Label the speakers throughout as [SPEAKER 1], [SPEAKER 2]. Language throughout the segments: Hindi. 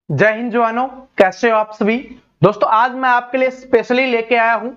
[SPEAKER 1] जय हिंद जवानों, कैसे हो आप सभी। दोस्तों आज मैं आपके लिए स्पेशली लेके आया हूं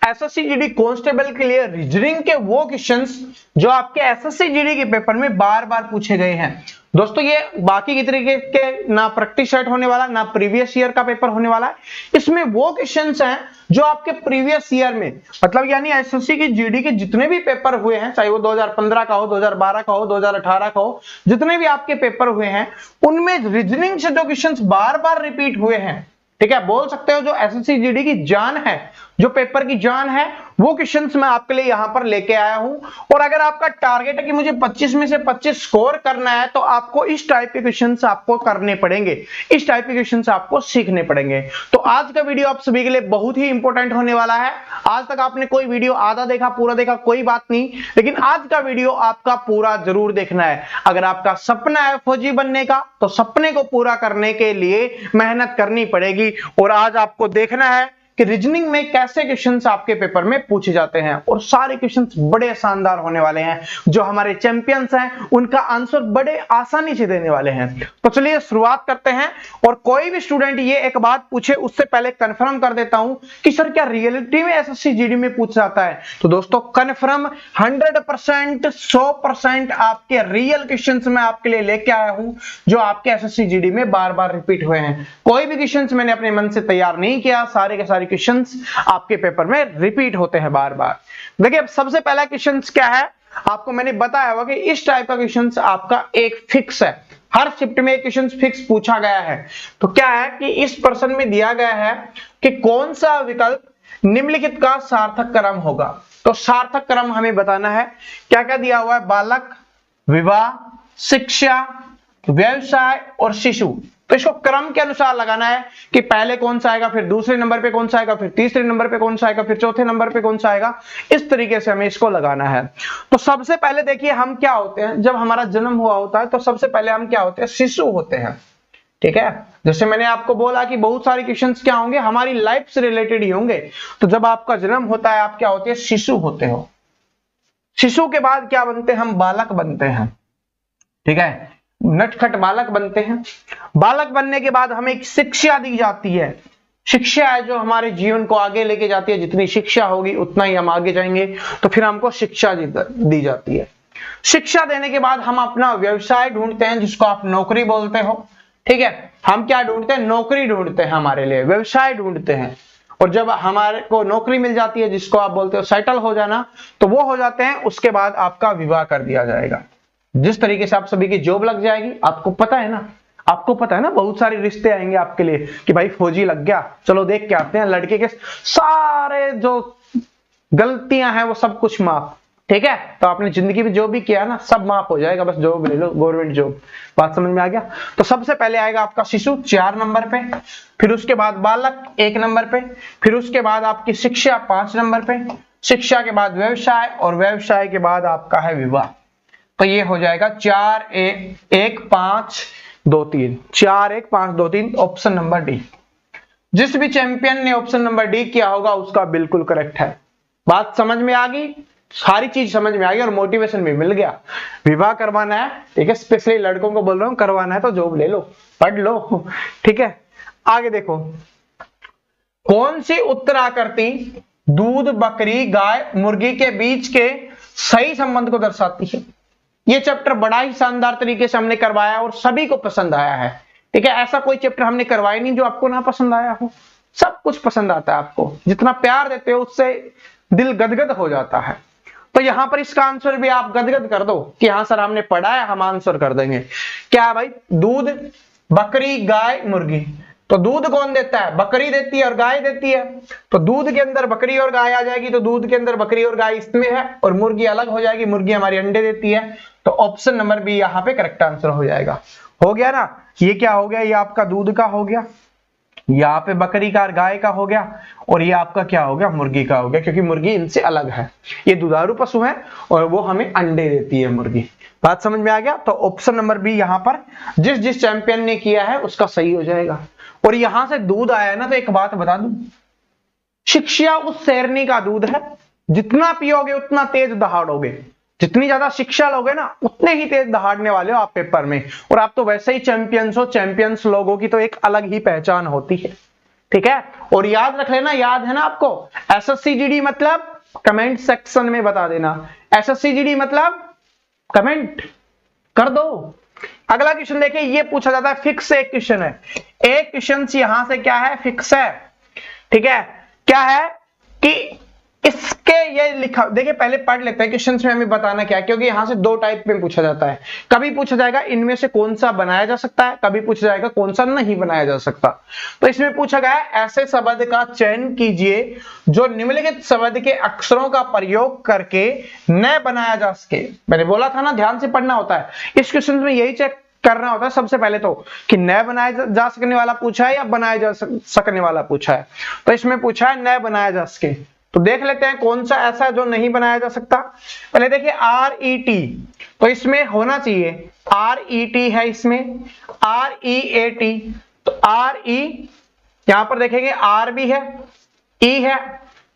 [SPEAKER 1] एसएससी जीडी कांस्टेबल के लिए रीजनिंग के वो क्वेश्चंस जो आपके एसएससी जीडी के पेपर में बार बार पूछे गए हैं। दोस्तों ये बाकी की तरीके के ना प्रैक्टिस सेट होने वाला ना प्रीवियस ईयर का पेपर होने वाला है। इसमें वो क्वेश्चंस हैं जो आपके प्रीवियस ईयर में मतलब यानी एसएससी की जीडी के जितने भी पेपर हुए हैं, चाहे वो 2015 का हो, 2012 का हो, 2018 का हो, जितने भी आपके पेपर हुए हैं उनमें रीजनिंग से जो क्वेश्चंस बार बार रिपीट हुए हैं, ठीक है, बोल सकते हो जो एसएससी जीडी की जान है, जो पेपर की जान है, वो क्वेश्चंस मैं आपके लिए यहां पर लेके आया हूं। और अगर आपका टारगेट है कि मुझे 25 में से 25 स्कोर करना है तो आपको इस टाइप के क्वेश्चंस आपको करने पड़ेंगे, इस टाइप के क्वेश्चंस आपको सीखने पड़ेंगे। तो आज का वीडियो आप सभी के लिए बहुत ही इंपॉर्टेंट होने वाला है। आज तक आपने कोई वीडियो आधा देखा, पूरा देखा, कोई बात नहीं, लेकिन आज का वीडियो आपका पूरा जरूर देखना है। अगर आपका सपना है फौजी बनने का तो सपने को पूरा करने के लिए मेहनत करनी पड़ेगी। और आज आपको देखना है कि रीजनिंग में कैसे क्वेश्चंस आपके पेपर में पूछे जाते हैं, और सारे क्वेश्चंस बड़े शानदार होने वाले हैं। जो हमारे चैंपियंस हैं उनका आंसर बड़े आसानी से देने वाले हैं। तो चलिए शुरुआत करते हैं। और कोई भी स्टूडेंट ये एक बात पूछे उससे पहले कंफर्म कर देता हूं कि सर क्या रियलिटी में एसएससी जीडी में पूछा जाता है, तो दोस्तों कंफर्म 100% 100% आपके रियल क्वेश्चंस मैं आपके लिए लेके आया हूं जो आपके एसएससी जीडी में बार बार रिपीट हुए हैं। कोई भी क्वेश्चंस मैंने अपने मन से तैयार नहीं किया, सारे के सारे क्वेश्चंस आपके पेपर में रिपीट होते हैं बार बार। देखिए अब सबसे पहला क्वेश्चंस क्या है, आपको मैंने बताया हुआ कि इस टाइप का क्वेश्चंस आपका एक फिक्स है, हर शिफ्ट में एक क्वेश्चन फिक्स पूछा गया है। तो क्या है कि इस प्रश्न में दिया गया है कि कौन सा विकल्प निम्नलिखित का सार्थक क्रम होगा। तो सार्थक क्रम हमें बताना है। क्या क्या दिया हुआ है, बालक, विवाह, शिक्षा, व्यवसाय और शिशु। तो इसको क्रम के अनुसार लगाना है कि पहले कौन सा आएगा, फिर दूसरे नंबर पे कौन सा आएगा, फिर तीसरे नंबर पे कौन सा आएगा, फिर चौथे नंबर पे कौन सा आएगा। इस तरीके से हमें इसको लगाना है। तो सबसे पहले देखिए हम क्या होते हैं, जब हमारा जन्म हुआ होता है तो सबसे पहले हम क्या होते हैं, शिशु होते हैं। ठीक है, जैसे मैंने आपको बोला कि बहुत सारे क्वेश्चंस क्या होंगे, हमारी लाइफ से रिलेटेड ही होंगे। तो जब आपका जन्म होता है आप क्या होते हैं, शिशु होते हो। शिशु के बाद क्या बनते हैं, हम बालक बनते हैं। ठीक है, नटखट बालक बनते हैं। बालक बनने के बाद हमें एक शिक्षा दी जाती है। शिक्षा है जो हमारे जीवन को आगे लेके जाती है, जितनी शिक्षा होगी उतना ही हम आगे जाएंगे। तो फिर हमको शिक्षा दी जाती है। शिक्षा देने के बाद हम अपना व्यवसाय ढूंढते हैं जिसको आप नौकरी बोलते हो। ठीक है, हम क्या ढूंढते हैं, नौकरी ढूंढते हैं, हमारे लिए व्यवसाय ढूंढते हैं। और जब हमारे को नौकरी मिल जाती है जिसको आप बोलते हो सेटल हो जाना, तो वो हो जाते हैं। उसके बाद आपका विवाह कर दिया जाएगा। जिस तरीके से आप सभी की जॉब लग जाएगी, आपको पता है ना, आपको पता है ना, बहुत सारे रिश्ते आएंगे आपके लिए कि भाई फौजी लग गया, चलो देख के आते हैं। लड़के के सारे जो गलतियां हैं वो सब कुछ माफ। ठीक है, तो आपने जिंदगी में जो भी किया ना सब माफ हो जाएगा, बस जॉब ले लो, गवर्नमेंट जॉब। बात समझ में आ गया। तो सबसे पहले आएगा आपका शिशु 4 नंबर पे, फिर उसके बाद बालक 1 नंबर पे, फिर उसके बाद आपकी शिक्षा 5 नंबर पे, शिक्षा के बाद व्यवसाय, और व्यवसाय के बाद आपका है विवाह। तो ये हो जाएगा 4 1 5 2 3, 4 1 5 2 3, ऑप्शन नंबर डी। जिस भी चैंपियन ने ऑप्शन नंबर डी किया होगा उसका बिल्कुल करेक्ट है। बात समझ में आ गई, सारी चीज समझ में आ गई और मोटिवेशन भी मिल गया। विवाह करवाना है, ठीक है, स्पेशली लड़कों को बोल रहा हूं, करवाना है तो जॉब ले लो, पढ़ लो। ठीक है, आगे देखो, कौन सी उत्तराकृति दूध, बकरी, गाय, मुर्गी के बीच के सही संबंध को दर्शाती है। ये चैप्टर बड़ा ही शानदार तरीके से हमने करवाया और सभी को पसंद आया है। ठीक है, ऐसा कोई चैप्टर हमने करवाया नहीं जो आपको ना पसंद आया हो, सब कुछ पसंद आता है आपको। जितना प्यार देते हो उससे दिल गदगद हो जाता है। तो यहां पर इसका आंसर भी आप गदगद कर दो कि हाँ सर हमने पढ़ा है, हम आंसर कर देंगे। क्या भाई, दूध, बकरी, गाय, मुर्गी। तो दूध कौन देता है, बकरी देती है और गाय देती है। तो दूध के अंदर बकरी और गाय आ जाएगी, तो दूध के अंदर बकरी और गाय इसमें है, और मुर्गी अलग हो जाएगी, मुर्गी हमारी अंडे देती है। तो ऑप्शन नंबर बी यहाँ पे करेक्ट आंसर हो जाएगा। हो गया ना, ये क्या हो गया, ये आपका दूध का हो गया, यहाँ पे बकरी का और गाय का हो गया, और ये आपका क्या हो गया, मुर्गी का हो गया, क्योंकि मुर्गी इनसे अलग है। ये दुधारू पशु है और वो हमें अंडे देती है मुर्गी। बात समझ में आ गया। तो ऑप्शन नंबर बी यहाँ पर जिस जिस चैंपियन ने किया है उसका सही हो जाएगा। और यहां से दूध आया ना, तो एक बात बता दूं, शिक्षा उस शेरनी का दूध है, जितना पियोगे उतना तेज दहाड़ोगे। जितनी ज्यादा शिक्षा लोगे ना उतने ही तेज दहाड़ने वाले हो आप पेपर में, और आप तो वैसे ही चैंपियंस हो। चैंपियंस लोगों की तो एक अलग ही पहचान होती है, ठीक है। और याद रख लेना, याद है ना आपको, एसएससी जीडी मतलब कमेंट सेक्शन में बता देना, एसएससी जीडी मतलब कमेंट कर दो। अगला क्वेश्चन देखिए, ये पूछा जाता है फिक्स, एक क्वेश्चन है, एक क्वेश्चन यहां से क्या है, फिक्स है, ठीक है। क्या है कि इसके ये लिखा, देखिए पहले पढ़ लेते हैं क्वेश्चन में हमें बताना क्या है, क्योंकि यहां से दो टाइप में पूछा जाता है। कभी पूछा जाएगा इनमें से कौन सा बनाया जा सकता है, कभी पूछा जाएगा कौन सा नहीं बनाया जा सकता। तो इसमें पूछा गया है ऐसे शब्द का चयन कीजिए जो निम्नलिखित शब्द के अक्षरों का प्रयोग करके न बनाया जा सके। मैंने बोला था ना ध्यान से पढ़ना होता है, इस क्वेश्चन में यही चेक करना होता है सबसे पहले तो कि न बनाया जा सकने वाला पूछा है या बनाया जा सकने वाला पूछा है। तो इसमें पूछा है न बनाया जा सके, तो देख लेते हैं कौन सा ऐसा है जो नहीं बनाया जा सकता। पहले देखिए RET, तो इसमें होना चाहिए RET है, इसमें REAT, तो RE यहां पर देखेंगे R भी है, E है,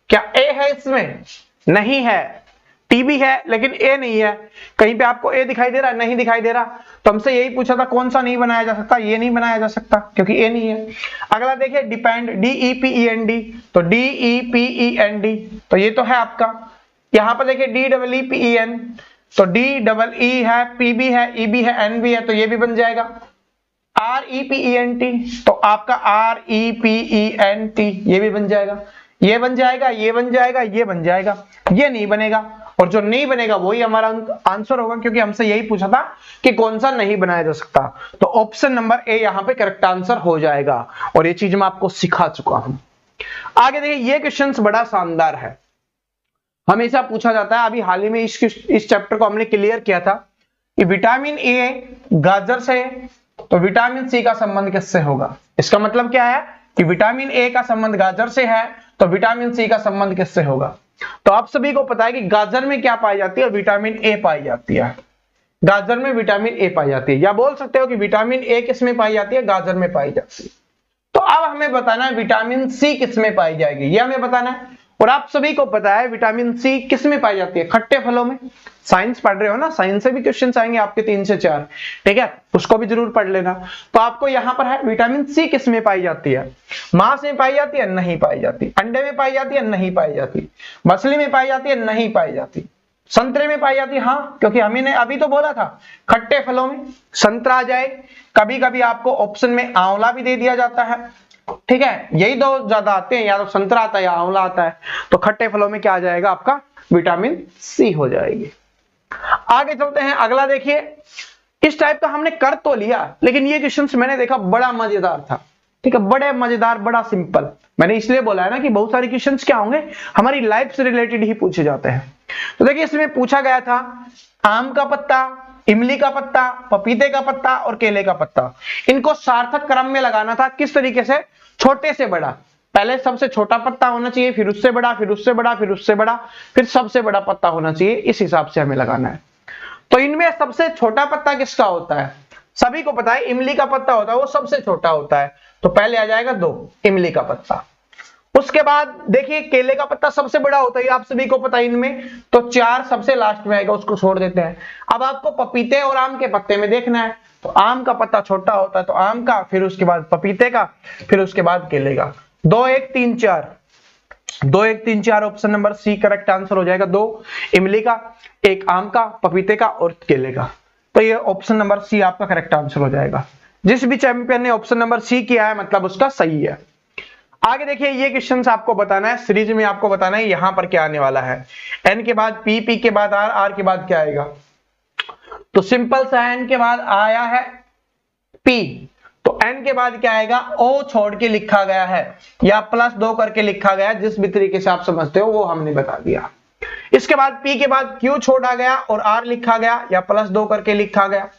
[SPEAKER 1] क्या A है इसमें, नहीं है, T भी है लेकिन A नहीं है। कहीं पे आपको A दिखाई दे रहा है, नहीं दिखाई दे रहा, तो हमसे यही पूछा था कौन सा नहीं बनाया जा सकता, ये नहीं बनाया जा सकता क्योंकि A नहीं है। अगला देखिए डिपेंड, DEPEND, तो DEPEND, तो ये तो है आपका। यहां पर देखिए DEEPEN, तो DEE है, P भी है, E भी है, N भी है, तो ये भी बन जाएगा। REPENT, तो आपका REPENT ये भी बन जाएगा, ये बन जाएगा, ये बन जाएगा, ये बन जाएगा, ये नहीं बनेगा, और जो नहीं बनेगा वही हमारा आंसर होगा, क्योंकि हमसे यही पूछा था कि कौन सा नहीं बनाया जा सकता। तो ऑप्शन नंबर ए यहां पे करेक्ट आंसर हो जाएगा, और ये चीज मैं आपको सिखा चुका हूं। आगे देखिए, ये क्वेश्चन बड़ा शानदार है, हमेशा पूछा जाता है। अभी हाल ही में इस चैप्टर को हमने क्लियर किया था कि विटामिन ए गाजर से, तो विटामिन सी का संबंध किससे होगा। इसका मतलब क्या है कि विटामिन ए का संबंध गाजर से है, तो विटामिन सी का संबंध किससे होगा। तो आप सभी को पता है कि गाजर में क्या पाई जाती है, विटामिन ए पाई जाती है, गाजर में विटामिन ए पाई जाती है, या बोल सकते हो कि विटामिन ए किस में पाई जाती है, गाजर में पाई जाती है। तो अब हमें बताना है विटामिन सी किस में पाई जाएगी, ये हमें बताना है। और आप सभी को पता है विटामिन सी किस में पाई जाती है, खट्टे फलों में। साइंस पढ़ रहे हो ना, साइंस से भी क्वेश्चन आएंगे आपके 3 से 4, ठीक है, उसको भी जरूर पढ़ लेना। तो आपको यहां पर है विटामिन सी किस में पाई जाती है, मांस में पाई जाती है, नहीं पाई जाती, अंडे में पाई जाती है, नहीं पाई जाती, मछली में पाई जाती है, नहीं पाई जाती, संतरे में पाई जाती है, हाँ, क्योंकि हमने अभी तो बोला था खट्टे फलों में संतरा आ जाए। कभी कभी आपको ऑप्शन में आंवला भी दे दिया जाता है, ठीक है, यही दो ज्यादा आते हैं, या तो संतरा आता है या आंवला आता है। तो खट्टे फलों में क्या आ जाएगा आपका, विटामिन सी हो जाएगी। आगे चलते हैं, अगला देखिए, इस टाइप का हमने कर तो लिया, लेकिन ये क्वेश्चंस मैंने देखा बड़ा मजेदार था, ठीक है, बड़े मजेदार, बड़ा सिंपल। मैंने इसलिए बोला है ना कि बहुत सारे क्वेश्चंस क्या होंगे, हमारी लाइफ से रिलेटेड ही पूछे जाते हैं। तो देखिए इसमें पूछा गया था आम का पत्ता, इमली का पत्ता, पपीते का पत्ता और केले का पत्ता, इनको सार्थक क्रम में लगाना था। किस तरीके से, छोटे से बड़ा, पहले सबसे छोटा पत्ता होना चाहिए, फिर उससे बड़ा, फिर उससे बड़ा, फिर उससे बड़ा, फिर सबसे बड़ा पत्ता होना चाहिए, इस हिसाब से हमें लगाना है। तो इनमें सबसे छोटा पत्ता किसका होता है, सभी को पता है इमली का पत्ता होता है, वो सबसे छोटा होता है, तो पहले आ जाएगा 2 इमली का पत्ता। उसके बाद देखिए केले का पत्ता सबसे बड़ा होता है, आप सभी को पता है इनमें, तो 4 सबसे लास्ट में आएगा, उसको छोड़ देते हैं। अब आपको पपीते और आम के पत्ते में देखना है, तो आम का पत्ता छोटा होता है, तो आम का, फिर उसके बाद पपीते का, फिर उसके बाद केले का। 2 1 3 4, 2 1 3 4, option number C correct answer हो जाएगा। 2 इमली का, 1 आम का, पपीते का और केले का, तो ये ऑप्शन नंबर सी आपका करेक्ट आंसर हो जाएगा। जिस भी चैंपियन ने ऑप्शन नंबर सी किया है मतलब उसका सही है। आगे देखिए, ये क्वेश्चन आपको बताना है, सीरीज में आपको बताना है यहां पर क्या आने वाला है। एन के बाद पी, पी के बाद आर, आर के बाद क्या आएगा, तो सिंपल सा एन के बाद आया है पी, तो एन के बाद क्या आएगा, ओ छोड़ के लिखा गया है या +2 करके लिखा गया है, जिस भी तरीके से आप समझते हो वो हमने बता दिया। इसके बाद पी के बाद क्यू छोड़ा गया और आर लिखा गया या +2 करके लिखा गया।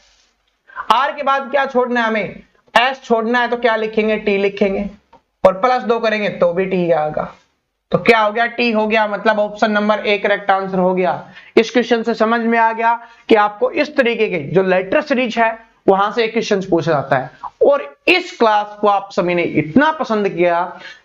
[SPEAKER 1] आर के बाद क्या छोड़ना है, हमें एस छोड़ना है, तो क्या लिखेंगे, टी लिखेंगे, और +2 करेंगे तो भी टी आएगा, तो क्या हो गया, टी हो गया। मतलब option number A correct answer हो गया। इस क्वेश्चन से समझ में आ गया कि आपको इस तरीके के जो लेटर सीरीज है वहां से एक क्वेश्चन पूछा जाता है। और इस क्लास को आप सभी ने इतना पसंद किया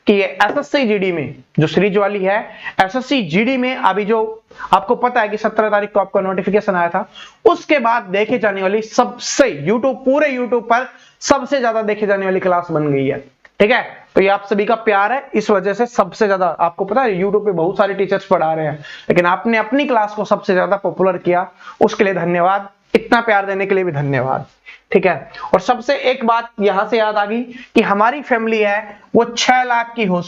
[SPEAKER 1] कि ये एसएससी जीडी में जो सीरीज वाली है, एसएससी जीडी में अभी जो आपको पता है कि 17 तारीख को आपका नोटिफिकेशन आया था। उसके बाद देखे जाने वाली सबसे पूरे यूट्यूब पर सबसे ज्यादा देखे जाने वाली क्लास बन गई है। ठीक है, तो ये आप सभी का प्यार है, इस वजह से सबसे ज्यादा, आपको पता है यूट्यूब पे बहुत सारे टीचर्स पढ़ा रहे हैं, लेकिन आपने अपनी क्लास को सबसे ज्यादा पॉपुलर किया, उसके लिए धन्यवाद। इतना प्यार देने के लिए भी धन्यवाद। ठीक है, और सबसे एक बात यहां से याद आ गई कि हमारी फैमिली है वो 6 लाख की हो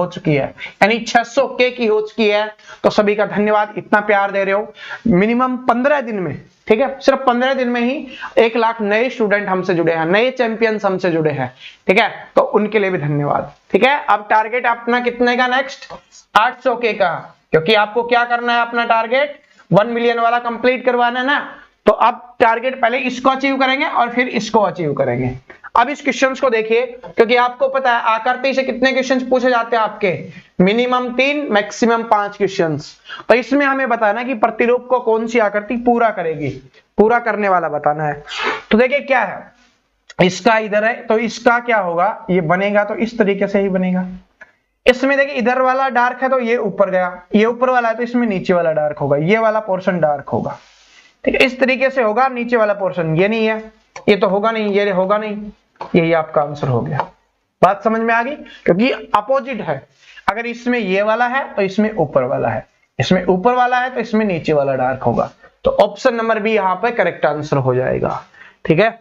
[SPEAKER 1] चुकी है, यानी 600K की हो चुकी है। तो सभी का धन्यवाद, इतना प्यार दे रहे हो। मिनिमम 15 दिन में, ठीक है, सिर्फ 15 दिन में ही 1 लाख नए स्टूडेंट हमसे जुड़े हैं, नए चैंपियंस हमसे जुड़े हैं। ठीक है, तो उनके लिए भी धन्यवाद। ठीक है, अब टारगेट अपना कितने का नेक्स्ट 800K का, क्योंकि आपको क्या करना है, अपना टारगेट 1 मिलियन वाला कंप्लीट करवाना है ना। तो अब टारगेट पहले इसको अचीव करेंगे और फिर इसको अचीव करेंगे। अब इस क्वेश्चंस को देखिए, क्योंकि आपको पता है आकृति से कितने क्वेश्चंस पूछे जाते हैं आपके, मिनिमम 3 मैक्सिमम 5 क्वेश्चंस। तो इसमें हमें बताना है कि प्रतिरूप को कौन सी आकृति पूरा करेगी, पूरा करने वाला बताना है। तो देखिए क्या है, इसका इधर है तो इसका क्या होगा, ये बनेगा तो इस तरीके से ही बनेगा। इसमें देखिए इधर वाला डार्क है तो ये ऊपर गया, ये ऊपर वाला है तो इसमें नीचे वाला डार्क होगा, ये वाला पोर्शन डार्क होगा। ठीक है, इस तरीके से होगा। नीचे वाला पोर्शन ये नहीं है, ये तो होगा नहीं, ये होगा नहीं, यही आपका आंसर हो गया। बात समझ में आ गई, क्योंकि अपोजिट है। अगर इसमें ये वाला है तो इसमें ऊपर वाला है, इसमें ऊपर वाला है तो इसमें नीचे वाला डार्क होगा। तो ऑप्शन नंबर बी यहाँ पे करेक्ट आंसर हो जाएगा। ठीक है,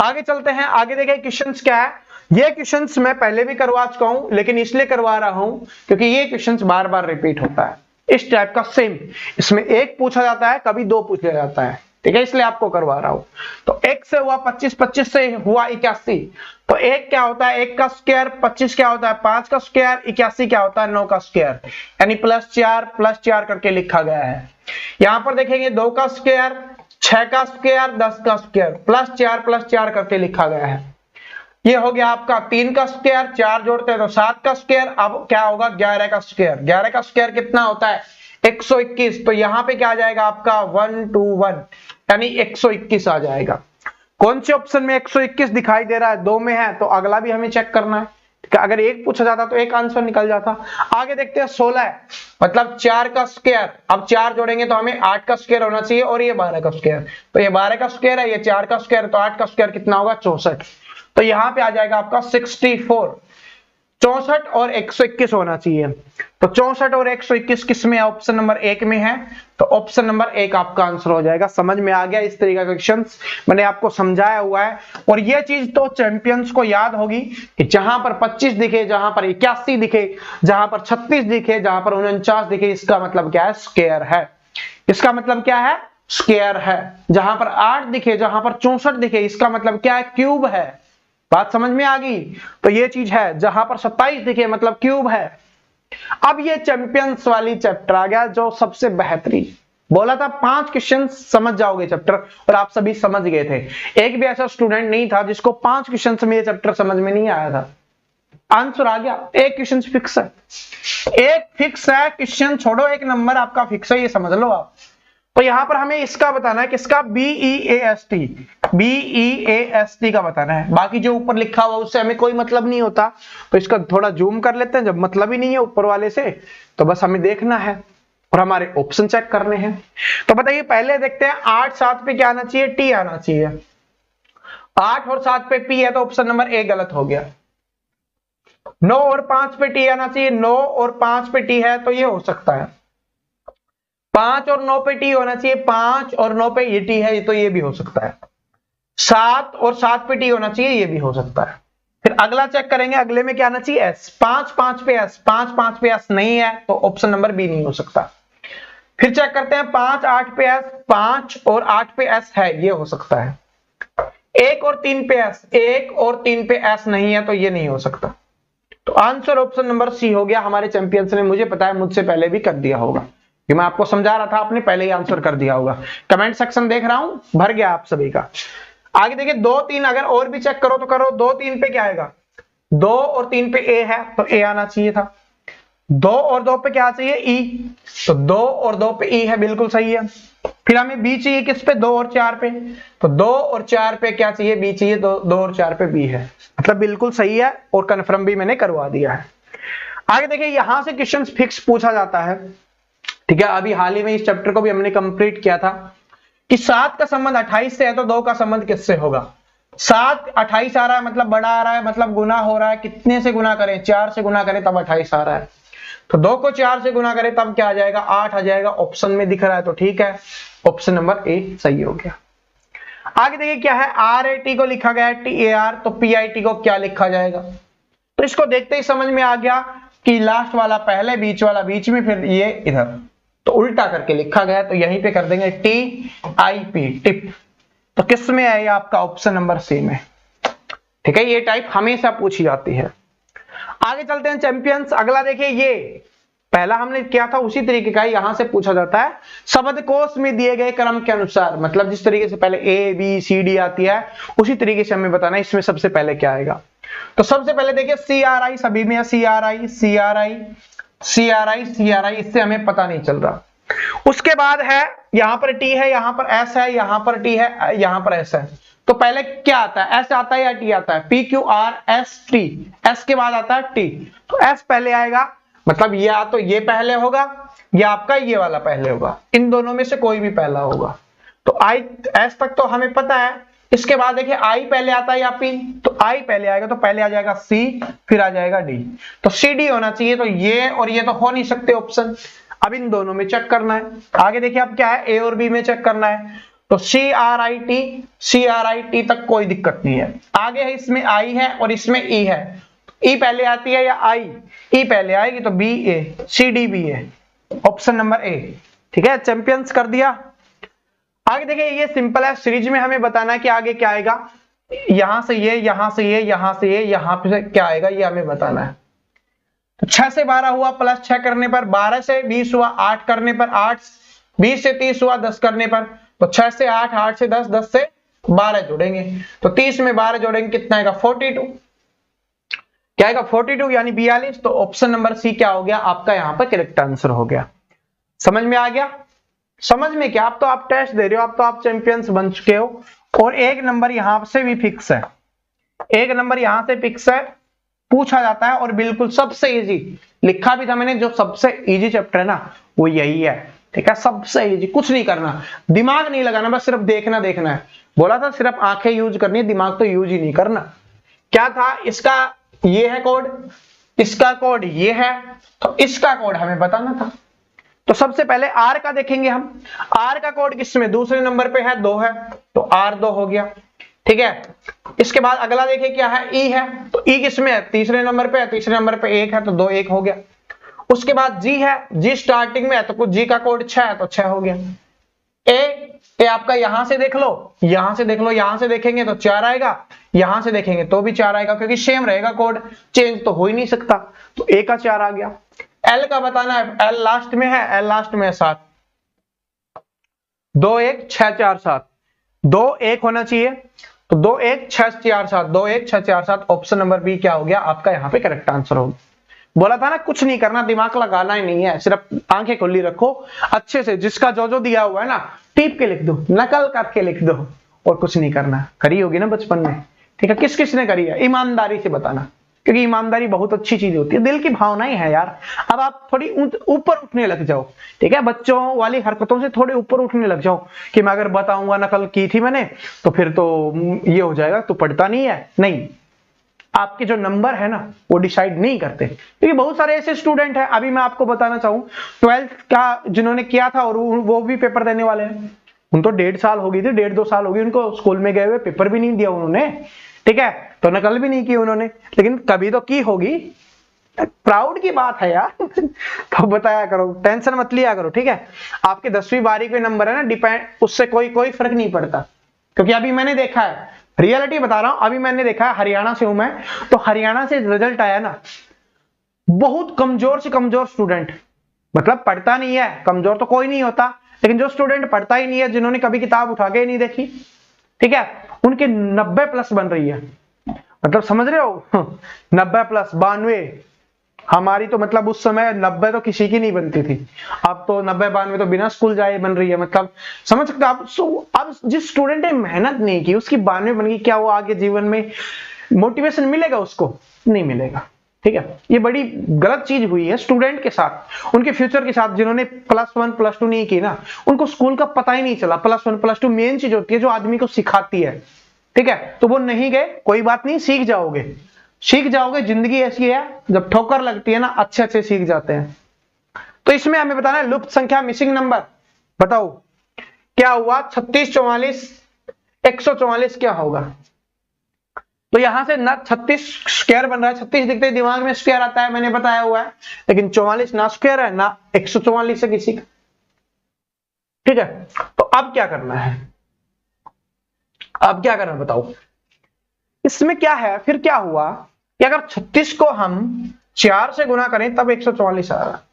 [SPEAKER 1] आगे चलते हैं। आगे देखिए क्वेश्चंस क्या है। ये क्वेश्चंस मैं पहले भी करवा चुका हूं, लेकिन इसलिए करवा रहा हूं क्योंकि ये क्वेश्चंस बार बार रिपीट होता है इस टाइप का सेम। इसमें एक पूछा जाता है, कभी 2 पूछा जाता है। ठीक है, इसलिए आपको करवा रहा हूं। तो 1 से हुआ 25, 25 से हुआ 81। तो 1 क्या होता है 1 का स्क्वायर, 25 क्या होता है 5 का स्क्वायर, 81 क्या होता है 9 का स्क्वायर, यानी +4 करके लिखा गया है। यहां पर देखेंगे 2 का स्क्वायर, 6 का स्क्वायर, 10 का स्क्वायर, +4 करके लिखा गया है। ये हो गया आपका 3 का स्क्वायर, 4 जोड़ते हैं तो 7 का स्क्वायर। अब क्या होगा 11 का स्क्वायर, 11 का स्क्वायर कितना होता है 121। तो यहाँ पे क्या आ जाएगा आपका 121, यानी 121 आ जाएगा। कौन से ऑप्शन में 121 दिखाई दे रहा है, 2 में है तो अगला भी हमें चेक करना है। अगर एक पूछा जाता तो एक आंसर निकल जाता। आगे देखते हैं 16 है, मतलब 4 का स्क्वायर। अब 4 जोड़ेंगे तो हमें 8 का स्क्वायर होना चाहिए, और ये 12 का स्क्वायर। तो ये 12 का स्क्वायर है, ये 4 का स्क्वायर, तो 8 का स्क्वायर कितना होगा 64। तो यहां पे आ जाएगा आपका 64। 64 और 121 होना चाहिए। तो 64 और 121 किस में है, ऑप्शन नंबर 1 में है। तो ऑप्शन नंबर 1 आपका आंसर हो जाएगा। समझ में आ गया, इस तरीके का क्वेश्चन मैंने आपको समझाया हुआ है। और ये चीज तो चैंपियंस को याद होगी कि जहां पर 25 दिखे, जहां पर 81 दिखे, जहां पर 36 दिखे, जहां पर 49 दिखे, इसका मतलब क्या है स्क्वायर है। इसका मतलब क्या है स्क्वायर है। जहां पर 8 दिखे, जहां पर 64 दिखे, इसका मतलब क्या है क्यूब है। बात समझ में आ गई। तो ये चीज है, जहां पर 27 दिखे मतलब क्यूब है। अब ये चैंपियंस वाली चैप्टर आ गया जो सबसे बेहतरीन। बोला था 5 क्वेश्चन समझ जाओगे चैप्टर, और आप सभी समझ गए थे। एक भी ऐसा स्टूडेंट नहीं था जिसको 5 क्वेश्चन में ये चैप्टर समझ में नहीं आया था। आंसर आ गया, एक क्वेश्चन फिक्स है, एक फिक्स है क्वेश्चन, छोड़ो एक नंबर आपका फिक्स है, ये समझ लो आप। तो यहां पर हमें इसका बताना है, किसका BEAST का बताना है। बाकी जो ऊपर लिखा हुआ उससे हमें कोई मतलब नहीं होता, तो इसका थोड़ा जूम कर लेते हैं। जब मतलब ही नहीं है ऊपर वाले से, तो बस हमें देखना है और हमारे ऑप्शन चेक करने हैं। तो बताइए पहले देखते हैं 8 7 पे क्या आना चाहिए, T आना चाहिए। 8 और 7 पे P है तो ऑप्शन नंबर A गलत हो गया। 9 और 5 पे T आना चाहिए, 9 और 5 पे T है तो ये हो सकता है। 5 और 9 पे T होना चाहिए, 5 और 9 पे ये T है तो ये भी हो सकता है। 7 और 7 पे T होना चाहिए, ये भी हो सकता है। फिर अगला चेक करेंगे, अगले में क्या आना चाहिए S। 5 5 पे S, 5 5 पे S नहीं है तो ऑप्शन नंबर B नहीं हो सकता। फिर चेक करते हैं 5 8 पे S, 5 और 8 पे S है, ये हो सकता है। 1 और 3 पे S, 1 और 3 पे S नहीं है तो ये नहीं हो सकता। तो आंसर ऑप्शन नंबर C हो गया। हमारे चैंपियंस ने, मुझे पता है मुझसे पहले भी कर दिया होगा, कि मैं आपको समझा रहा था, आपने पहले ही आंसर कर दिया होगा। कमेंट सेक्शन देख रहा हूं भर गया आप सभी का। आगे देखिए 2 3 अगर और भी चेक करो तो करो। 2 3 पे क्या आएगा, 2 और 3 पे A है तो A आना चाहिए था। 2 और 2 पे क्या चाहिए E, तो 2 और 2 पे E है, बिल्कुल सही है। फिर हमें B चाहिए किस पे, 2 और 4 पे, तो 2 और 4 पे क्या चाहिए B चाहिए, 2 और 4 पे B है, मतलब बिल्कुल सही है और कन्फर्म भी मैंने करवा दिया है। आगे देखिए यहां से क्वेश्चन फिक्स पूछा जाता है। ठीक है, अभी हाल ही में इस चैप्टर को भी हमने कंप्लीट किया था कि 7 का संबंध 28 से है तो 2 का संबंध किससे होगा। 7 28 आ रहा है मतलब बड़ा आ रहा है, मतलब गुना हो रहा है, कितने से गुना करें, 4 से गुना करें तब 28 आ रहा है, तो 2 को 4 से गुना करें तब क्या आ जाएगा, 8 आ जाएगा। ऑप्शन में दिख रहा है तो ठीक है, ऑप्शन नंबर ए सही हो गया। आगे देखिए क्या है, RAT को लिखा गया है TAR, तो PIT को क्या लिखा जाएगा। तो इसको देखते ही समझ में आ गया कि लास्ट वाला पहले, बीच वाला बीच में, फिर ये इधर, तो उल्टा करके लिखा गया, तो यहीं पे कर देंगे TIP टिप। तो किस में है ये आपका, ऑप्शन नंबर सी में। ठीक है, ये टाइप हमेशा पूछी जाती है। आगे चलते हैं चैंपियंस। अगला देखिए, ये पहला हमने किया था उसी तरीके का यहां से पूछा जाता है, शब्दकोश में दिए गए क्रम के अनुसार, मतलब जिस तरीके से पहले ABCD आती है उसी तरीके से हमें बताना है इसमें सबसे पहले क्या आएगा। तो सबसे पहले देखिए CRI, सभी में CRI CRI CRI CRI, इससे हमें पता नहीं चल रहा। उसके बाद है यहां पर T है, यहां पर S है, यहां पर T है, यहां पर S है। तो पहले क्या आता है, S आता है या T आता है, PQRST, S के बाद आता है T, तो S पहले आएगा, मतलब या तो ये पहले होगा या आपका ये वाला पहले होगा, इन दोनों में से कोई भी पहला होगा। तो S तक तो हमें पता है। इसके बाद देखिए I पहले आता है या P, तो I पहले आएगा, तो पहले आ जाएगा C, फिर आ जाएगा D, तो CD होना चाहिए। तो ये और ये तो हो नहीं सकते ऑप्शन, अब इन दोनों में चेक करना है। आगे देखिए अब क्या है, A और B में चेक करना है, तो CRIT तक कोई दिक्कत नहीं है। आगे है इसमें I है और इसमें E है, E पहले आती है या I, E पहले आएगी, तो BA CDB है, ऑप्शन नंबर A। ठीक है, चैंपियंस कर दिया। आगे देखिए ये सिंपल है, सीरीज में हमें बताना है कि आगे क्या आएगा, यहां से ये, यहां से ये, यहां से ये, यहां पे क्या आएगा, ये हमें बताना है। तो 6 से 12 हुआ, प्लस 6 करने पर 12 से 20 हुआ, 8 करने पर 8, 20 से 30 हुआ, 10 करने पर, तो 6 से 8, 8 से 10, 10 से 12 जोड़ेंगे, तो 30 में 12 जोड़ेंगे कितना आएगा, 42। क्या आएगा, 42 यानी 42। तो ऑप्शन नंबर सी क्या हो गया आपका, यहां पर करेक्ट आंसर हो गया। समझ में आ गया। समझ में क्या, अब तो आप टेस्ट दे रहे हो, अब तो आप चैंपियंस बन चुके हो। और 1 नंबर यहां से भी फिक्स है, 1 नंबर यहां से फिक्स है, पूछा जाता है, और बिल्कुल सबसे इजी लिखा भी था मैंने, जो सबसे इजी चैप्टर है ना वो यही है। ठीक है, सबसे इजी, कुछ नहीं करना, दिमाग नहीं लगाना, बस सिर्फ देखना देखना है। बोला था सिर्फ आंखें यूज करनी है, दिमाग तो यूज ही नहीं करना। क्या था इसका, ये है कोड, इसका कोड ये है, तो इसका कोड हमें बताना था। तो सबसे पहले R का देखेंगे हम, R का कोड किसमें, दूसरे नंबर पे है, 2 है, तो R2 हो गया। ठीक है, इसके बाद अगला देखिए क्या है, E है, तो E किसमें है, तीसरे नंबर पे है, तीसरे नंबर पे 1 है, तो 2 1 हो गया। उसके बाद G है, G स्टार्टिंग में है, तो कुछ G का कोड 6 है, तो 6 हो गया। ए आपका यहां से देख लो, यहां से देख लो, यहां से देखेंगे तो 4 आएगा, यहां से देखेंगे तो भी 4 आएगा, क्योंकि सेम रहेगा कोड, चेंज तो हो ही नहीं सकता, तो A का 4 आ गया। L का बताना है, L लास्ट में है, L लास्ट में है 7, 2 1 6 4 7, 2 1 होना चाहिए, तो 2 1 6 4 7, 2 1 6 4 7, ऑप्शन नंबर बी क्या हो गया आपका यहाँ पे करेक्ट आंसर होगा। बोला था ना कुछ नहीं करना, दिमाग लगाना ही नहीं है, सिर्फ आंखें खुली रखो अच्छे से, जिसका जो जो दिया हुआ है ना टीप के लिख दो, नकल करके लिख दो, और कुछ नहीं करना। करी होगी ना बचपन में, ठीक है, किस किस ने करी है, ईमानदारी से बताना, क्योंकि ईमानदारी बहुत अच्छी चीज होती है, दिल की भावनाएं है यार। अब आप थोड़ी ऊपर उठने लग जाओ, ठीक है, बच्चों वाली हरकतों से थोड़े ऊपर उठने लग जाओ, कि मैं अगर बताऊंगा नकल की थी मैंने तो फिर तो ये हो जाएगा, तो पढ़ता नहीं है, नहीं, आपके जो नंबर है ना वो डिसाइड नहीं करते, क्योंकि बहुत सारे ऐसे स्टूडेंट हैं, अभी मैं आपको बताना चाहूँ 12th का जिन्होंने किया था और वो भी पेपर देने वाले हैं, उन तो 1.5 साल हो गई थी, 1.5 2 साल हो गई उनको स्कूल में गए हुए, पेपर भी नहीं दिया उन्होंने, ठीक है, तो नकल भी नहीं की उन्होंने, लेकिन कभी तो की होगी, प्राउड की बात है यार। तो बताया करो, टेंशन मत लिया करो, ठीक है। आपके 10वीं 12वीं के नंबर है ना, डिपेंड, उससे कोई फर्क नहीं पड़ता, क्योंकि अभी मैंने देखा है, रियलिटी बता रहा हूं, अभी मैंने देखा है, हरियाणा से हूं मैं, तो हरियाणा से रिजल्ट आया ना, बहुत कमजोर से कमजोर स्टूडेंट, मतलब पढ़ता नहीं है, कमजोर तो कोई नहीं होता, लेकिन जो स्टूडेंट पढ़ता ही नहीं है, जिन्होंने कभी किताब उठा के ही नहीं देखी, ठीक है, उनके 90+ बन रही है, मतलब समझ रहे हो, 90+, 92, हमारी तो मतलब उस समय 90 तो किसी की नहीं बनती थी, अब तो 90 92 तो बिना स्कूल जाए बन रही है, मतलब समझ सकते हो। अब जिस स्टूडेंट ने मेहनत नहीं की उसकी 92 बन गई, क्या वो आगे जीवन में मोटिवेशन मिलेगा उसको, नहीं मिलेगा, ठीक है, ये बड़ी गलत चीज हुई है स्टूडेंट के साथ, उनके फ्यूचर के साथ। जिन्होंने +1 +2 नहीं की ना, उनको स्कूल का पता ही नहीं चला। +1 +2 मेन चीज होती है जो आदमी को सिखाती है, ठीक है। तो वो नहीं गए, कोई बात नहीं, सीख जाओगे, सीख जाओगे। जिंदगी ऐसी है, जब ठोकर लगती है ना, अच्छे अच्छे सीख जाते हैं। तो इसमें हमें बताना है लुप्त संख्या, मिसिंग नंबर। बताओ क्या हुआ? 36, 44, 144 क्या होगा? तो यहां से ना 36 स्क्वायर बन रहा है, 36 दिखते ही दिमाग में स्क्वायर आता है, मैंने बताया हुआ है। लेकिन 44 ना स्क्वायर है ना 144 है किसी का, ठीक है। तो अब क्या करना है, अब क्या करना है बताओ। इसमें क्या है, फिर क्या हुआ कि अगर 36 को हम 4 से गुना करें तब 144 आ रहा है।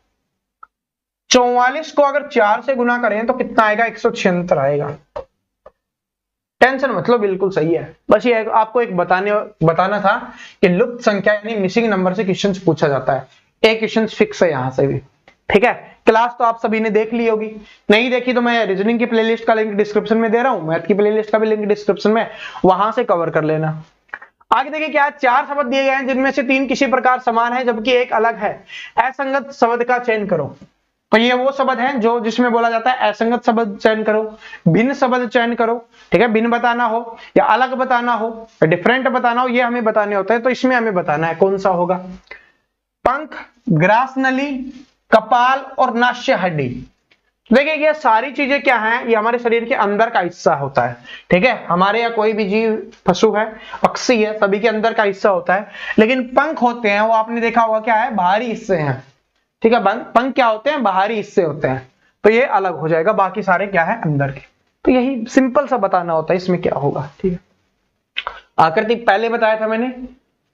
[SPEAKER 1] 44 को अगर 4 से गुना करें तो कितना आएगा? 176 आएगा। टेंशन मतलब बिल्कुल सही है। बस ये आपको एक बताना था कि लुप्त संख्या यानी मिसिंग नंबर से क्वेश्चन पूछा जाता है। एक क्वेश्चन फिक्स है यहां से भी, ठीक है। क्लास तो आप सभी ने देख ली होगी, नहीं देखी तो मैं रीजनिंग की प्लेलिस्ट का लिंक डिस्क्रिप्शन में दे रहा हूं, मैथ की प्लेलिस्ट का भी लिंक डिस्क्रिप्शन में, वहां से कवर कर लेना। आगे देखिए क्या, 4 शब्द दिए गए हैं जिनमें से 3 किसी प्रकार समान है जबकि एक अलग है। असंगत शब्द का चयन करो। तो ये वो शब्द हैं जो जिसमें बोला जाता है असंगत शब्द चयन करो, भिन्न शब्द चयन करो, ठीक है। भिन्न बताना हो या अलग बताना हो या डिफरेंट बताना हो, ये हमें बताने होते हैं। तो इसमें हमें बताना है कौन सा होगा। पंख, ग्रास नली, कपाल और नास्य हड्डी। देखिए ये सारी चीजें क्या हैं, ये हमारे शरीर के अंदर का हिस्सा होता है, ठीक है। हमारे या कोई भी जीव, पशु है, पक्षी है, सभी के अंदर का हिस्सा होता है। लेकिन पंख होते हैं वो आपने देखा होगा क्या है, बाहरी हिस्से हैं, ठीक है। पंख क्या होते हैं? बाहरी हिस्से होते हैं। तो ये अलग हो जाएगा, बाकी सारे क्या है? अंदर के। तो यही सिंपल सा बताना होता है इसमें क्या होगा, ठीक है। आकृति पहले बताया था मैंने,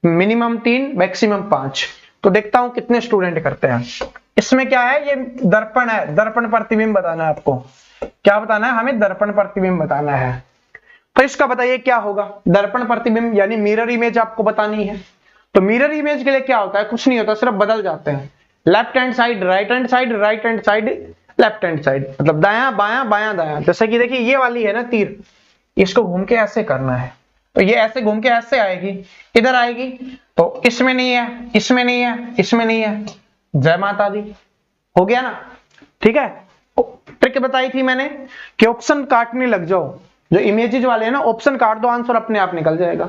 [SPEAKER 1] मिनिमम 3 मैक्सिमम 5। तो देखता हूं कितने स्टूडेंट करते हैं। इसमें क्या है, ये दर्पण है, दर्पण प्रतिबिंब बताना है आपको। क्या बताना है हमें? दर्पण प्रतिबिंब बताना है। तो इसका बताइए क्या होगा। दर्पण प्रतिबिंब यानी मिरर इमेज आपको बतानी है। तो मिरर इमेज के लिए क्या होता है? कुछ नहीं होता, सिर्फ बदल जाते हैं। Left hand side, right hand side, right hand side, left hand side, मतलब दायां बायां बायां दायां। जैसे कि देखिए ये वाली है ना तीर, इसको घूम के ऐसे करना है। तो ये ऐसे घूम के ऐसे आएगी, इधर आएगी। तो इसमें नहीं है, इसमें नहीं है, इसमें नहीं है। जय माता दी, हो गया ना, ठीक है। ट्रिक बताई थी मैंने कि ऑप्शन काटने लग जाओ, जो इमेजेस वाले हैं ना, ऑप्शन काट दो, आंसर अपने आप निकल जाएगा।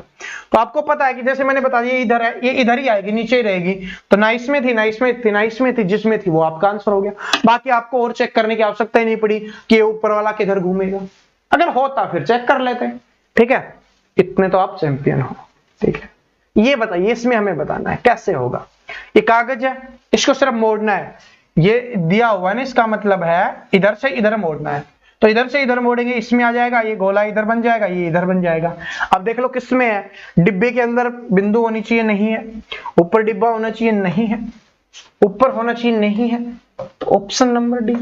[SPEAKER 1] तो आपको पता है कि जैसे मैंने बता दिया इधर है, ये इधर ही आएगी, नीचे ही रहेगी। तो ना इसमें थी, ना इसमें थी, ना इसमें थी, जिसमें थी वो आपका आंसर हो गया। बाकी आपको और चेक करने की आवश्यकता ही नहीं पड़ी कि ये ऊपर वाला किधर घूमेगा। अगर होता फिर चेक कर लेते, ठीक है। इतने तो आप चैंपियन हो, ठीक है। ये बताइए, इसमें हमें बताना है कैसे होगा। ये कागज है, इसको सिर्फ मोड़ना है। ये दिया हुआ है ना, इसका मतलब है इधर से इधर मोड़ना है। तो इधर से इधर मोड़ेंगे, इसमें आ जाएगा, ये गोला इधर बन जाएगा, ये इधर बन जाएगा। अब देख लो किसमें है, डिब्बे के अंदर बिंदु होनी चाहिए, नहीं है। ऊपर डिब्बा होना चाहिए, नहीं है। ऊपर होना चाहिए, नहीं है। तो ऑप्शन नंबर डी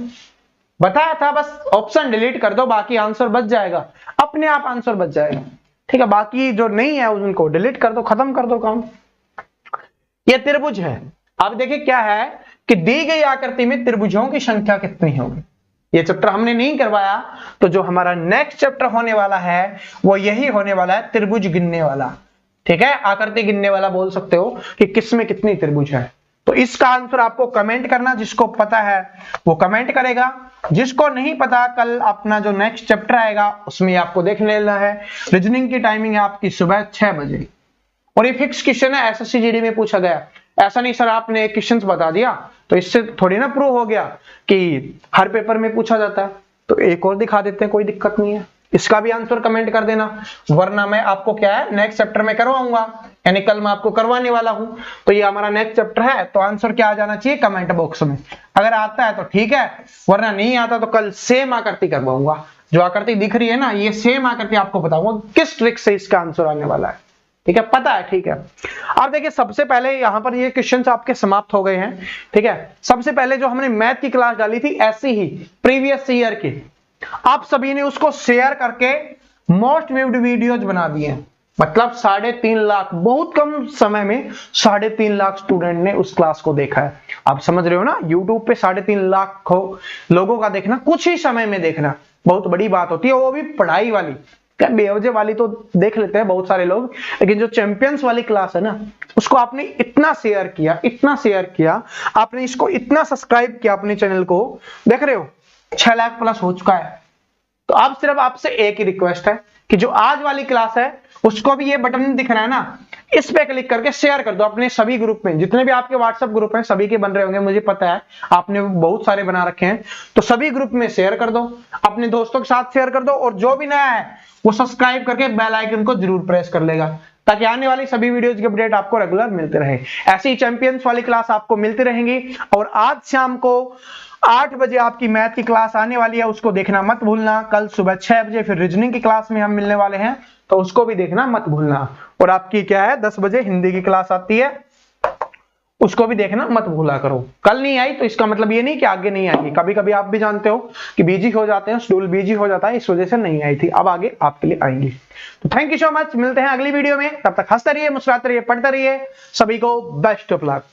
[SPEAKER 1] बताया था। बस ऑप्शन डिलीट कर दो, बाकी आंसर बच जाएगा, अपने आप आंसर बच जाएगा, ठीक है। बाकी जो नहीं है उनको डिलीट कर दो, खत्म कर दो काम। ये त्रिभुज है। अब देखिए क्या है कि दी गई आकृति में त्रिभुजों की संख्या कितनी होगी। ये चैप्टर हमने नहीं करवाया, तो जो हमारा नेक्स्ट चैप्टर होने वाला है वो यही होने वाला है, त्रिभुज गिनने वाला, ठीक है। आकृति गिनने वाला बोल सकते हो कि किस में कितनी त्रिभुज है। तो इसका आंसर आपको कमेंट करना, जिसको पता है वो कमेंट करेगा, जिसको नहीं पता कल अपना जो नेक्स्ट चैप्टर आएगा उसमें आपको देख लेना है। रीजनिंग की टाइमिंग है आपकी सुबह 6 बजे, और ये फिक्स क्वेश्चन है, एसएससी जीडी में पूछा गया। ऐसा नहीं सर आपने क्वेश्चन बता दिया तो इससे थोड़ी ना प्रूव हो गया कि हर पेपर में पूछा जाता है। तो एक और दिखा देते हैं, कोई दिक्कत नहीं है। इसका भी आंसर कमेंट कर देना, वरना मैं आपको क्या है नेक्स्ट चैप्टर में करवाऊंगा, यानी कल मैं आपको करवाने वाला हूं। तो ये हमारा नेक्स्ट चैप्टर है, तो आंसर क्या आ जाना चाहिए कमेंट बॉक्स में। अगर आता है तो ठीक है, वरना नहीं आता तो कल सेम आकृति करवाऊंगा। जो आकृति दिख रही है ना, ये सेम आकृति आपको बताऊंगा किस ट्रिक से इसका आंसर आने वाला है, ठीक है। पता है, ठीक है। अब देखिए सबसे पहले यहाँ पर ये क्वेश्चंस आपके समाप्त हो गए हैं, ठीक है। सबसे पहले जो हमने मैथ की क्लास डाली थी ऐसी ही प्रीवियस ईयर की, आप सभी ने उसको शेयर करके मोस्ट व्यूड वीडियोज बना दिए हैं। मतलब 3.5 लाख, बहुत कम समय में 3.5 लाख स्टूडेंट ने उस क्लास को देखा है। आप समझ रहे हो ना, यूट्यूब पे 3.5 लाख लोगों का देखना, कुछ ही समय में देखना बहुत बड़ी बात होती है, वो भी पढ़ाई वाली क्या बेवजह वाली तो देख लेते हैं बहुत सारे लोग, लेकिन जो चैंपियंस वाली क्लास है ना, उसको आपने इतना शेयर किया, आपने इसको इतना सब्सक्राइब किया अपने चैनल को, देख रहे हो 6 लाख प्लस हो चुका है। तो अब सिर्फ आपसे एक ही रिक्वेस्ट है कि जो आज वाली क्लास है उसको भी ये बटन दिख रहा है ना, इस पे क्लिक करके शेयर कर दो अपने सभी ग्रुप में, जितने भी आपके व्हाट्सएप ग्रुप हैं सभी के बन रहे होंगे, मुझे पता है आपने बहुत सारे बना रखे हैं, तो सभी ग्रुप में शेयर कर दो, अपने दोस्तों के साथ शेयर कर दो, और जो भी नया है वो सब्सक्राइब करके बेल आइकन को जरूर प्रेस कर लेगा, ताकि आने वाली सभी वीडियोस की अपडेट आपको रेगुलर मिलते रहे। ऐसी ही चैंपियंस वाली क्लास आपको मिलती रहेंगी, और आज शाम को 8 बजे आपकी मैथ की क्लास आने वाली है, उसको देखना मत भूलना। कल सुबह 6 बजे फिर रीजनिंग की क्लास में हम मिलने वाले हैं, तो उसको भी देखना मत भूलना। और आपकी क्या है 10 बजे हिंदी की क्लास आती है, उसको भी देखना मत भूला करो। कल नहीं आई तो इसका मतलब ये नहीं कि आगे नहीं आएगी, कभी कभी आप भी जानते हो कि बिजी हो जाते हैं, शेड्यूल बिजी हो जाता है, इस वजह से नहीं आई थी, अब आगे आपके लिए आएंगी। तो थैंक यू सो मच, मिलते हैं अगली वीडियो में, तब तक हंसते रहिए, मुस्कुराते रहिए, पढ़ते रहिए, सभी को बेस्ट ऑफ लक।